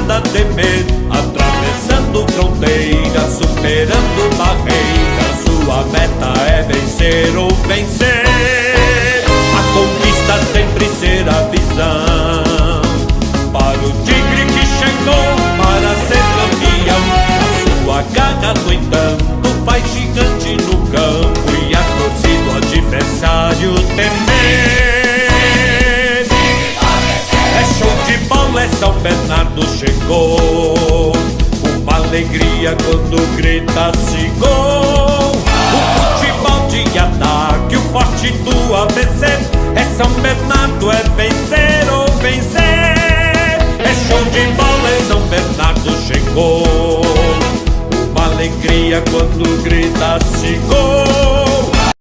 nada temer, atravessando fronteiras, superando barreiras. Sua meta é vencer ou vencer. A conquista sempre será visão para o tigre que chegou para ser campeão. A sua garra, no entanto, faz gigante no campo e a torcida o adversário temer. É show de bola, é São Bernardo chegou. Uma alegria quando grita-se gol. O futebol de ataque, o forte do ABC. É São Bernardo, é vencer ou vencer. É show de bola, é São Bernardo chegou. Uma alegria quando grita-se gol.